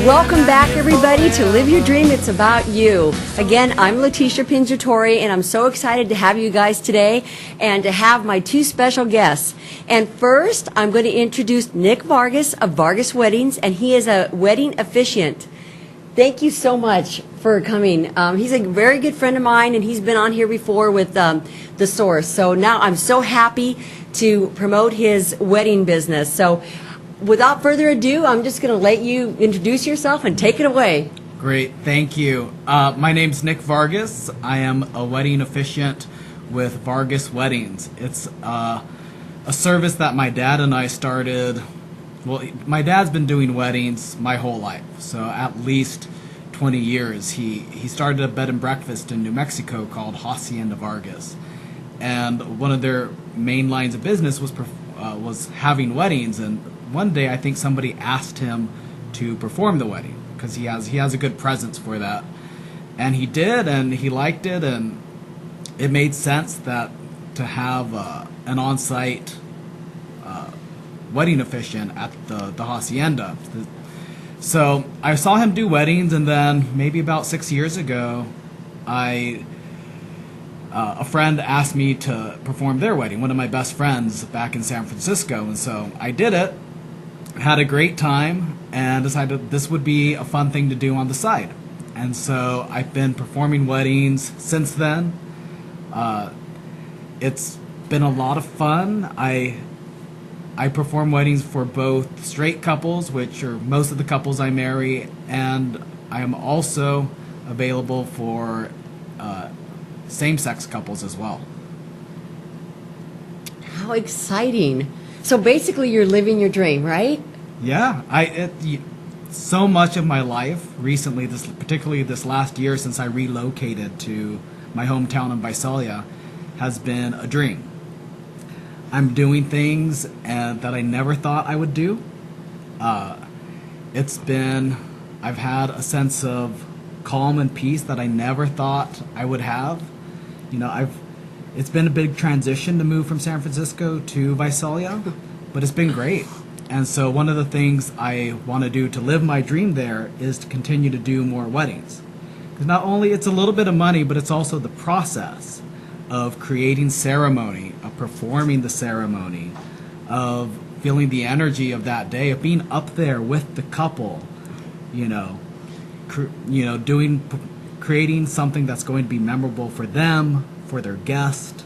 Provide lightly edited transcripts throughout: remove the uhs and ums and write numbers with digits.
Welcome back, everybody, to Live Your Dream. It's about you. Again, I'm Letitia Pinjatori, and I'm so excited to have you guys today and to have my two special guests. And first, I'm going to introduce Nick Vargas of Vargas Weddings, and he is a wedding officiant. Thank you so much for coming. He's a very good friend of mine, and he's been on here before with The Source. So now I'm so happy to promote his wedding business. So without further ado, I'm just going to let you introduce yourself and take it away. Great, thank you. My name's Nick Vargas. I am a wedding officiant with Vargas Weddings. It's a service that my dad and I started. Well, my dad's been doing weddings my whole life, so at least 20 years. He started a bed and breakfast in New Mexico called Hacienda Vargas, and one of their main lines of business was having weddings. And one day, I think somebody asked him to perform the wedding because he has a good presence for that, and he did, and he liked it, and it made sense that to have an on-site wedding officiant at the hacienda. So I saw him do weddings, and then maybe about 6 years ago, a friend asked me to perform their wedding, one of my best friends back in San Francisco, and so I did it, had a great time, and decided this would be a fun thing to do on the side. And so I've been performing weddings since then. It's been a lot of fun. I perform weddings for both straight couples, which are most of the couples I marry, and I am also available for same-sex couples as well. How exciting. So basically you're living your dream, right? Yeah, so much of my life recently, particularly this last year since I relocated to my hometown in Visalia, has been a dream. I'm doing things that I never thought I would do. I've had a sense of calm and peace that I never thought I would have. It's been a big transition to move from San Francisco to Visalia, but it's been great. And so one of the things I want to do to live my dream there is to continue to do more weddings. Because not only it's a little bit of money, but it's also the process of creating ceremony, of performing the ceremony, of feeling the energy of that day, of being up there with the couple, creating something that's going to be memorable for them, for their guest,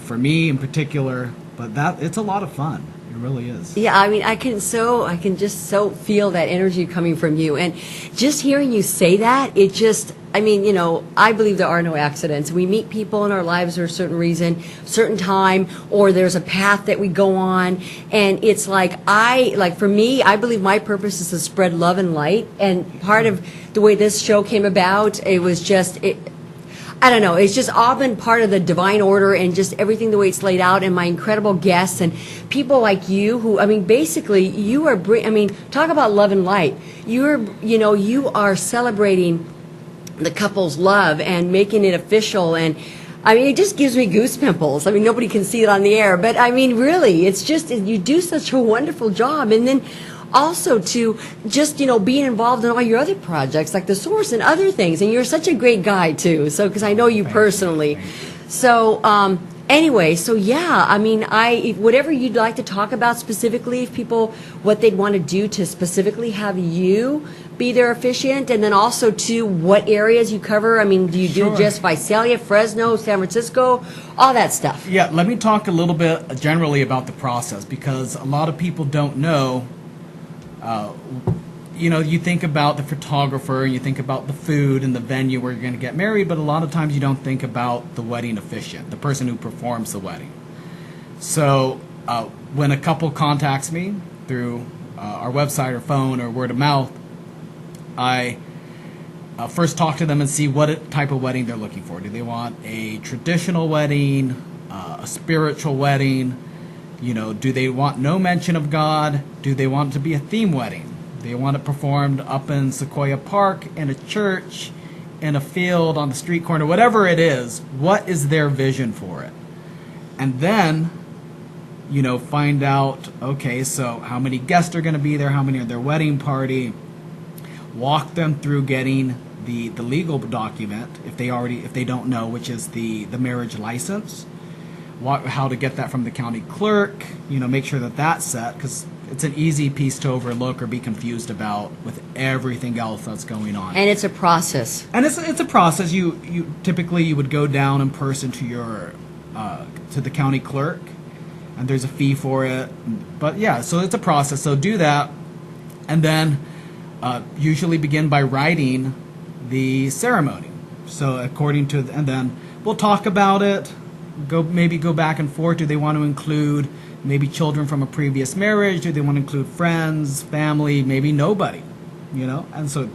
for me in particular. But it's a lot of fun. It really is. Yeah, I mean, I can just so feel that energy coming from you. And just hearing you say that, I believe there are no accidents. We meet people in our lives for a certain reason, certain time, or there's a path that we go on. And it's for me, I believe my purpose is to spread love and light. And part of the way this show came about, I don't know, it's just all been part of the divine order and just everything the way it's laid out, and my incredible guests and people like you who, basically you are, talk about love and light. You are celebrating the couple's love and making it official, and it just gives me goose pimples. Nobody can see it on the air, but really, it's just, you do such a wonderful job. And then also to just, being involved in all your other projects like The Source and other things. And you're such a great guy too. So, because I know you personally. So, anyway, so yeah, whatever you'd like to talk about specifically, if people, what they'd want to do to specifically have you be their officiant, and then also to what areas you cover. Do you do just Visalia, Fresno, San Francisco, all that stuff? Yeah, let me talk a little bit generally about the process, because a lot of people don't know. You think about the photographer, you think about the food and the venue where you're going to get married, but a lot of times you don't think about the wedding officiant, the person who performs the wedding. So when a couple contacts me through our website or phone or word of mouth, I first talk to them and see what type of wedding they're looking for. Do they want a traditional wedding, a spiritual wedding? Do they want no mention of God? Do they want it to be a theme wedding? Do they want it performed up in Sequoia Park, in a church, in a field, on the street corner, whatever it is? What is their vision for it? And then, find out, okay, so how many guests are going to be there? How many are their wedding party? walk them through getting the legal document if they don't know, which is the marriage license. How to get that from the county clerk, make sure that that's set, because it's an easy piece to overlook or be confused about with everything else that's going on. And it's a process. And it's a process. You typically you would go down in person to your to the county clerk, and there's a fee for it. But yeah, so it's a process. So do that, and then usually begin by writing the ceremony. So and then we'll talk about it. Maybe go back and forth. Do they want to include maybe children from a previous marriage? Do they want to include friends, family, maybe nobody? And so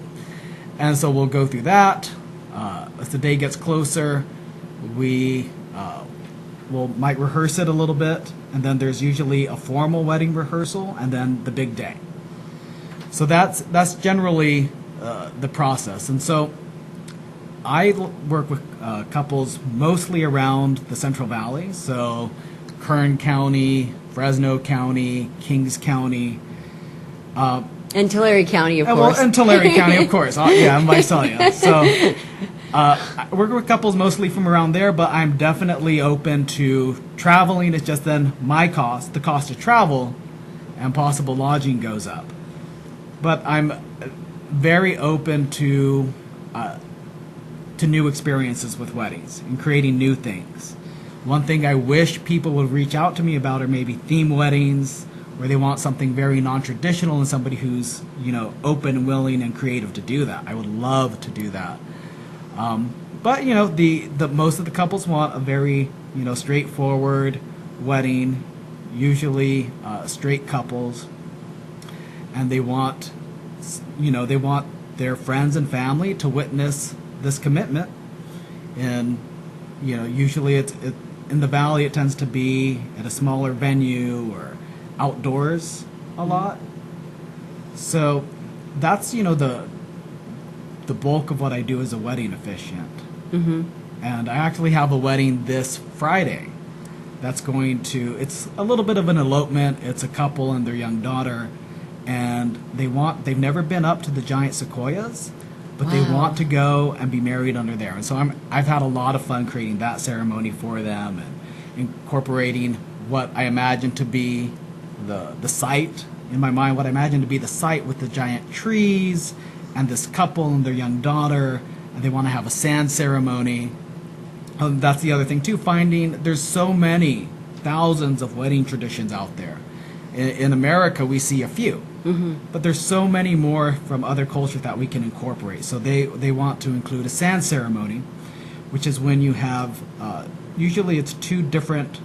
we'll go through that. As the day gets closer, we might rehearse it a little bit, and then there's usually a formal wedding rehearsal, and then the big day. So that's generally the process. And so I work with couples mostly around the Central Valley, so Kern County, Fresno County, Kings County. And Tulare County, of course. Well, and Tulare County, of course. Yeah, Visalia. So I work with couples mostly from around there, but I'm definitely open to traveling. It's just then the cost of travel and possible lodging goes up. But I'm very open to new experiences with weddings and creating new things. One thing I wish people would reach out to me about are maybe theme weddings, where they want something very non-traditional and somebody who's open, willing, and creative to do that. I would love to do that. But the most of the couples want a very straightforward wedding, usually straight couples, and they want their friends and family to witness this commitment. And usually it's in the valley. It tends to be at a smaller venue or outdoors a lot. So that's the bulk of what I do as a wedding officiant. Mm-hmm. And I actually have a wedding this Friday. It's a little bit of an elopement. It's a couple and their young daughter, and they've never been up to the giant sequoias, but they want to go and be married under there. And so I've had a lot of fun creating that ceremony for them and incorporating what I imagine to be the site in my mind, what I imagine to be the site with the giant trees and this couple and their young daughter, and they want to have a sand ceremony. That's the other thing too, there's so many thousands of wedding traditions out there. In America, we see a few. Mm-hmm. But there's so many more from other cultures that we can incorporate. So they want to include a sand ceremony, which is when you have, usually it's two different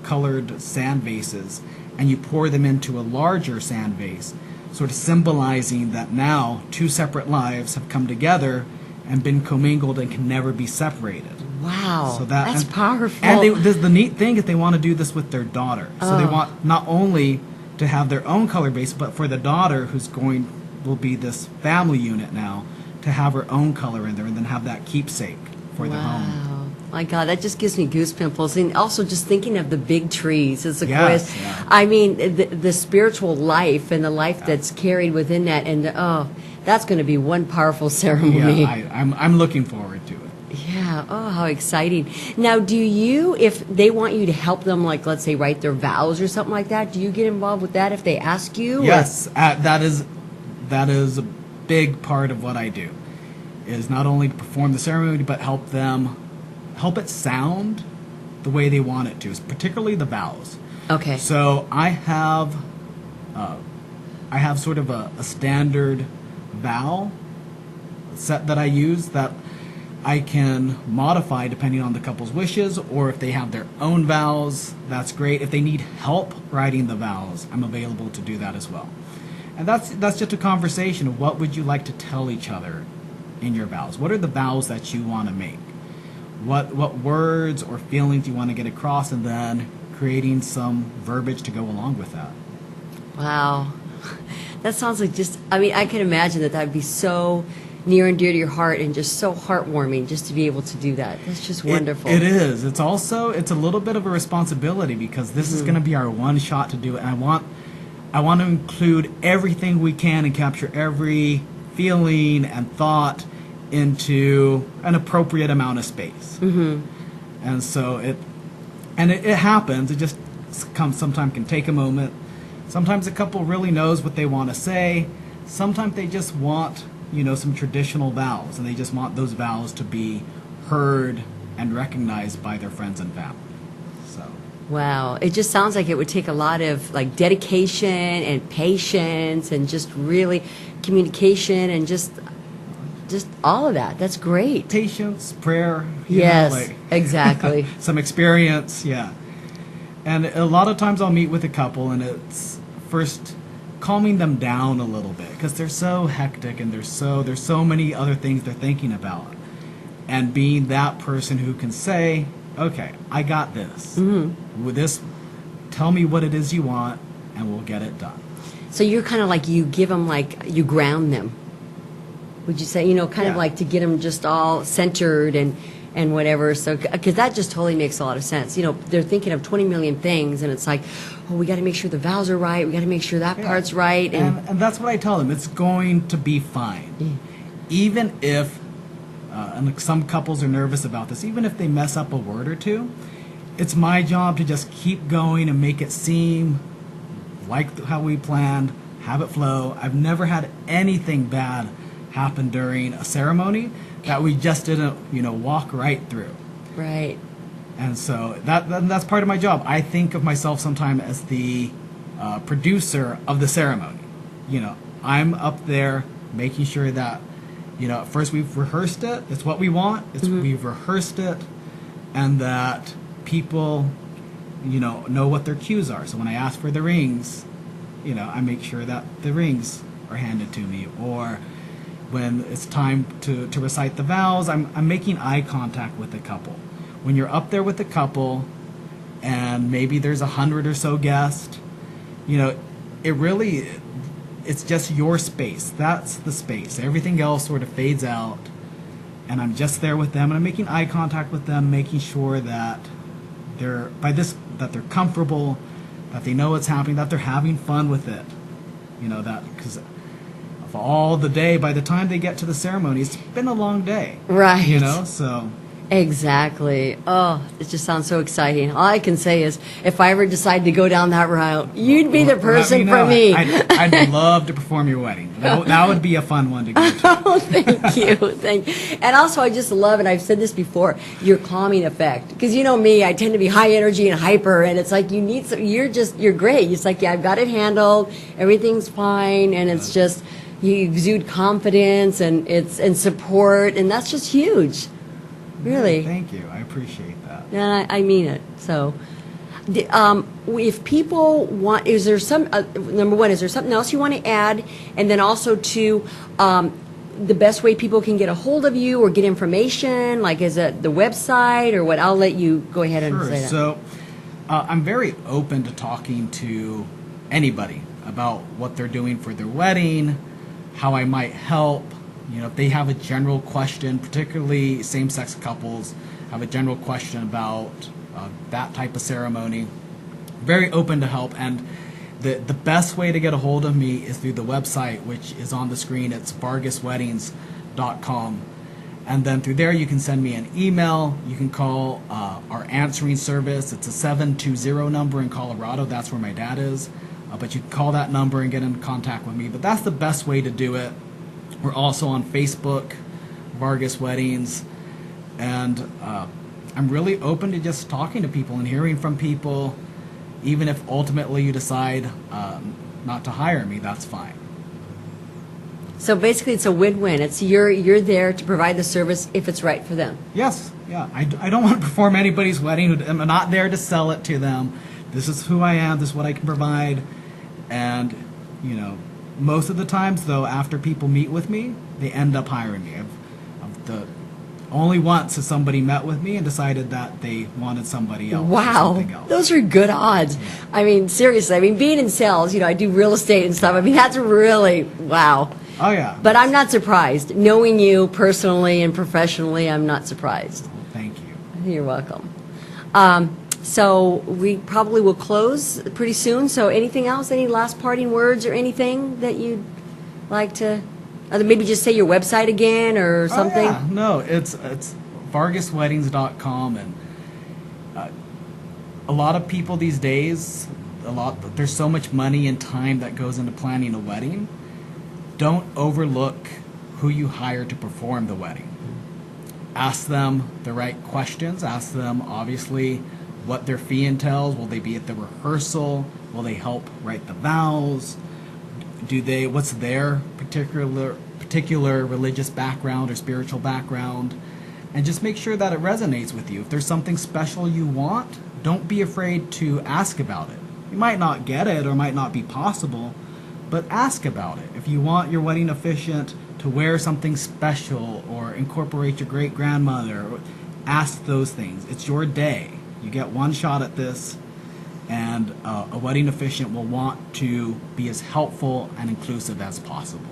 colored sand vases, and you pour them into a larger sand vase, sort of symbolizing that now two separate lives have come together and been commingled and can never be separated. Wow, so that's powerful. And the neat thing is they want to do this with their daughter. So they want not only to have their own color base, but for the daughter will be this family unit now, to have her own color in there and then have that keepsake for their home. Wow. My God, that just gives me goose pimples. And also just thinking of the big trees, the sequoias. Yes, yeah. I mean, the spiritual life and the life that's carried within that. And that's going to be one powerful ceremony. Yeah, I'm looking forward to it. Yeah. Oh, how exciting. Now, if they want you to help them, like, let's say, write their vows or something like that, do you get involved with that if they ask you? Yes. That is a big part of what I do, is not only to perform the ceremony, but help it sound the way they want it to, particularly the vows. Okay. So I have sort of a standard vow set that I use that I can modify depending on the couple's wishes, or if they have their own vows, that's great. If they need help writing the vows, I'm available to do that as well. And that's just a conversation of what would you like to tell each other in your vows. What are the vows that you want to make? What words or feelings you want to get across, and then creating some verbiage to go along with that. Wow. That sounds like I can imagine that would be so near and dear to your heart and just so heartwarming just to be able to do that. That's just wonderful. It is. It's a little bit of a responsibility, because this is going to be our one shot to do it. And I want to include everything we can and capture every feeling and thought into an appropriate amount of space. And so it happens. It just sometimes can take a moment. Sometimes a couple really knows what they want to say. Sometimes they just want, some traditional vows, and they just want those vows to be heard and recognized by their friends and family. So. Wow, it just sounds like it would take a lot of like dedication and patience and just really communication and just all of that. That's great. Patience, prayer. Yes, exactly. Some experience, yeah. And a lot of times I'll meet with a couple, and it's first calming them down a little bit because they're so hectic and there's so many other things they're thinking about. And being that person who can say, okay, I got this. With this, tell me what it is you want, and we'll get it done. So you're kind of like, you give them like, you ground them. Would you say, kind of like to get them just all centered and whatever. So, because that just totally makes a lot of sense. They're thinking of 20 million things, and it's like, oh, we got to make sure the vows are right. We got to make sure that part's right. And that's what I tell them. It's going to be fine. Even if, and some couples are nervous about this, even if they mess up a word or two, it's my job to just keep going and make it seem like how we planned, have it flow. I've never had anything bad happen during a ceremony that we just didn't, walk right through. Right. And so that's part of my job. I think of myself sometimes as the producer of the ceremony. I'm up there making sure that, at first we've rehearsed it. It's what we want. We've rehearsed it, and that people, know what their cues are. So when I ask for the rings, I make sure that the rings are handed to me. Or when it's time to recite the vows, I'm making eye contact with the couple. When you're up there with the couple, and maybe there's 100 or so guests, it's just your space. That's the space. Everything else sort of fades out, and I'm just there with them, and I'm making eye contact with them, making sure that they're comfortable, that they know what's happening, that they're having fun with it. That because of all the day, by the time they get to the ceremony, it's been a long day. Right. So. Exactly. Oh, it just sounds so exciting. All I can say is, if I ever decide to go down that route, you'd be the person for me. I'd love to perform your wedding. That would be a fun one to go to. Oh, thank you. And also, I just love, and I've said this before, your calming effect. Because me, I tend to be high energy and hyper, and it's like you need some. You're great. It's like, yeah, I've got it handled. Everything's fine, and it's just you exude confidence and support, and that's just huge. Really? Thank you. I appreciate that. Yeah, I mean it. So, if people want, is there number one, is there something else you want to add? And then also to the best way people can get a hold of you or get information, like is it the website or what? I'll let you go ahead and say that. So, I'm very open to talking to anybody about what they're doing for their wedding, how I might help. If they have a general question, particularly same-sex couples have a general question about that type of ceremony, very open to help. And the best way to get a hold of me is through the website, which is on the screen. It's vargasweddings.com. And then through there, you can send me an email. You can call our answering service. It's a 720 number in Colorado. That's where my dad is. But you can call that number and get in contact with me. But that's the best way to do it. We're also on Facebook, Vargas Weddings, and I'm really open to just talking to people and hearing from people. Even if ultimately you decide not to hire me, that's fine. So basically, it's a win-win. It's you're there to provide the service if it's right for them. Yes, yeah. I don't want to perform anybody's wedding. I'm not there to sell it to them. This is who I am. This is what I can provide, and most of the times, though, after people meet with me, they end up hiring me. Only once has somebody met with me and decided that they wanted somebody else. Or something else. Those are good odds. Yeah. I mean, seriously. I mean, being in sales, I do real estate and stuff. I mean, that's really wow. Oh yeah. But I'm not surprised. Knowing you personally and professionally, I'm not surprised. Well, thank you. You're welcome. So we probably will close pretty soon. So anything else? Any last parting words or anything that you'd like to Maybe just say your website again or something. Oh, yeah. No, it's vargasweddings.com, and a lot of people these days, there's so much money and time that goes into planning a wedding. Don't overlook who you hire to perform the wedding. Ask them the right questions. Ask them, obviously, what their fee entails. Will they be at the rehearsal? Will they help write the vows? What's their particular religious background or spiritual background? And just make sure that it resonates with you. If there's something special you want, don't be afraid to ask about it. You might not get it or might not be possible, but ask about it. If you want your wedding officiant to wear something special or incorporate your great-grandmother, ask those things. It's your day. You get one shot at this, and a wedding officiant will want to be as helpful and inclusive as possible.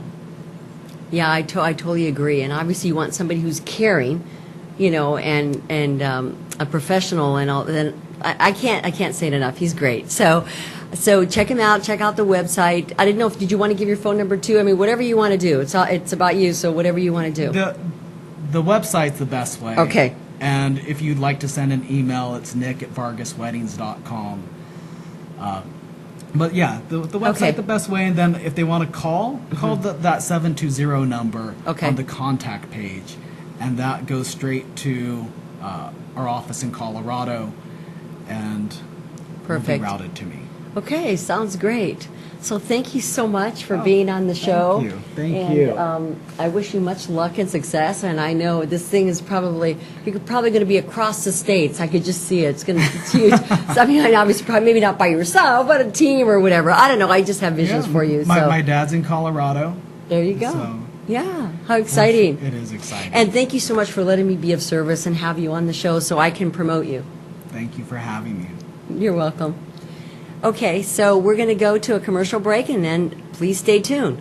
Yeah, I totally agree. And obviously, you want somebody who's caring, and a professional and all. Then I can't say it enough. He's great. So check him out. Check out the website. I didn't know did you want to give your phone number too? I mean, whatever you want to do. It's about you. So whatever you want to do. The website's the best way. Okay. And if you'd like to send an email, it's nick@vargasweddings.com. But yeah, the website Okay. the best way. And then if they want to call that 720 number Okay. on the contact page, and that goes straight to our office in Colorado, and will be Perfect. routed to me. Okay, sounds great. So thank you so much for being on the show. Thank you. I wish you much luck and success. And I know this thing is you're probably going to be across the states. I could just see it. It's huge. So, I mean, obviously, probably maybe not by yourself, but a team or whatever. I don't know. I just have visions for you. My dad's in Colorado. There you go. So yeah, how exciting. It is exciting. And thank you so much for letting me be of service and have you on the show so I can promote you. Thank you for having me. You're welcome. Okay, so we're going to go to a commercial break, and then please stay tuned.